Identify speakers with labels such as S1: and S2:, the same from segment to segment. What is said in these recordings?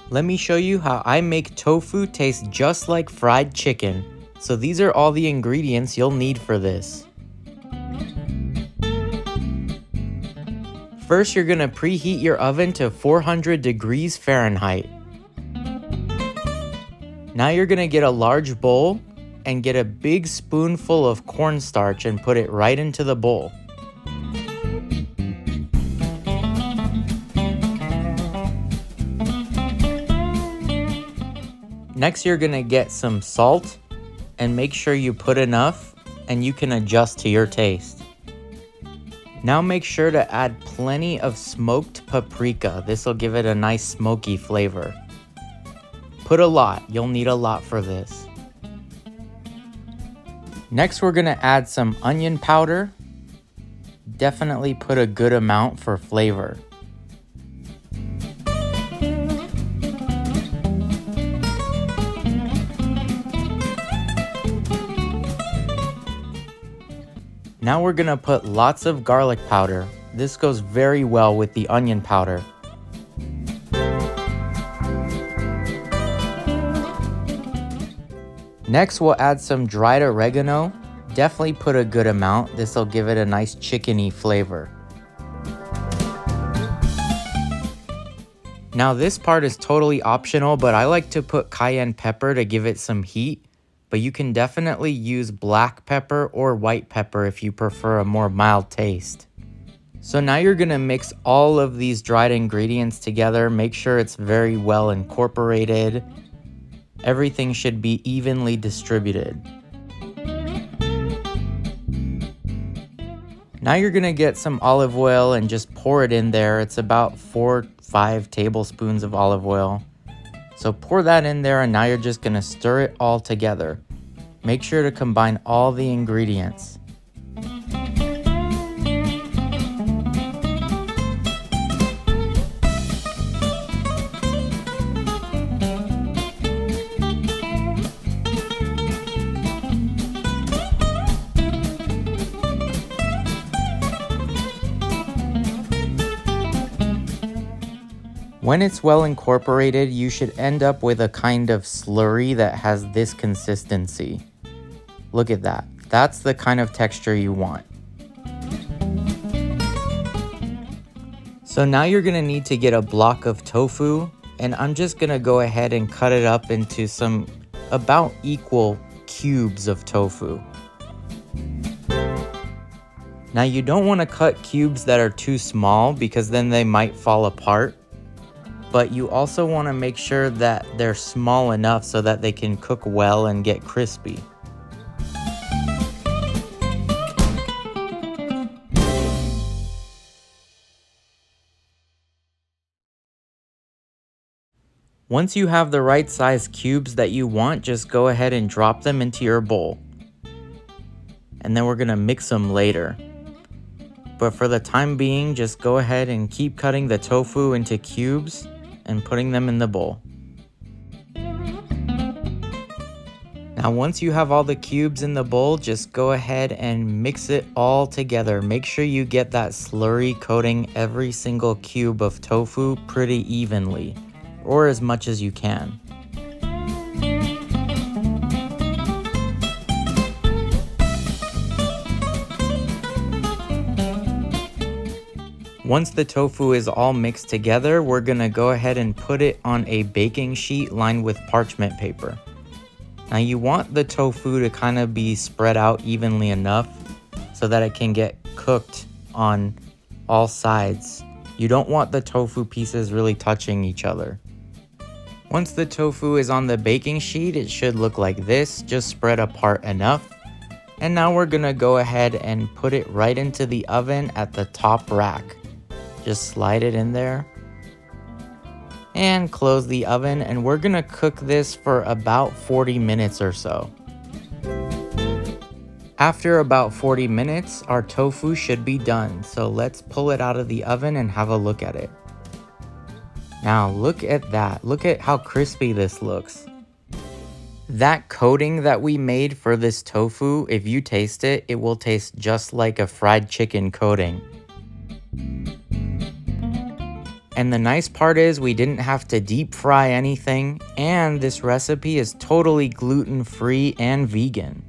S1: Let me show you how I make tofu taste just like fried chicken. So these are all the ingredients you'll need for this. First, you're gonna preheat your oven to 400 degrees Fahrenheit. Now you're gonna get a large bowl and get a big spoonful of cornstarch and put it right into the bowl. Next, you're gonna get some salt and make sure you put enough, and you can adjust to your taste. Now make sure to add plenty of smoked paprika. This will give it a nice smoky flavor. Put a lot, you'll need a lot for this. Next, we're gonna add some onion powder. Definitely put a good amount for flavor. Now we're gonna put lots of garlic powder. This goes very well with the onion powder. Next, we'll add some dried oregano. Definitely put a good amount. This will give it a nice chickeny flavor. Now this part is totally optional, but I like to put cayenne pepper to give it some heat. But you can definitely use black pepper or white pepper if you prefer a more mild taste. So now you're gonna mix all of these dried ingredients together. Make sure it's very well incorporated. Everything should be evenly distributed. Now you're gonna get some olive oil and just pour it in there. It's about 4-5 tablespoons of olive oil. So pour that in there, and now you're just gonna stir it all together. Make sure to combine all the ingredients. When it's well incorporated, you should end up with a kind of slurry that has this consistency. Look at that. That's the kind of texture you want. So now you're gonna need to get a block of tofu, and I'm just gonna go ahead and cut it up into some about equal cubes of tofu. Now you don't wanna cut cubes that are too small because then they might fall apart. But you also want to make sure that they're small enough so that they can cook well and get crispy. Once you have the right size cubes that you want, just go ahead and drop them into your bowl. And then we're going to mix them later. But for the time being, just go ahead and keep cutting the tofu into cubes and putting them in the bowl. Now once you have all the cubes in the bowl, just go ahead and mix it all together. Make sure you get that slurry coating every single cube of tofu pretty evenly, or as much as you can. Once the tofu is all mixed together, we're gonna go ahead and put it on a baking sheet lined with parchment paper. Now you want the tofu to kind of be spread out evenly enough so that it can get cooked on all sides. You don't want the tofu pieces really touching each other. Once the tofu is on the baking sheet, it should look like this, just spread apart enough. And now we're gonna go ahead and put it right into the oven at the top rack. Just slide it in there and close the oven, and we're gonna cook this for about 40 minutes or so. After about 40 minutes, our tofu should be done. So let's pull it out of the oven and have a look at it. Now look at that. Look at how crispy this looks. That coating that we made for this tofu, if you taste it, it will taste just like a fried chicken coating. And the nice part is we didn't have to deep fry anything, and this recipe is totally gluten-free and vegan.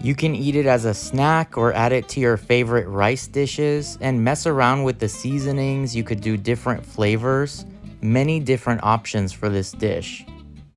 S1: You can eat it as a snack or add it to your favorite rice dishes and mess around with the seasonings. You could do different flavors, many different options for this dish.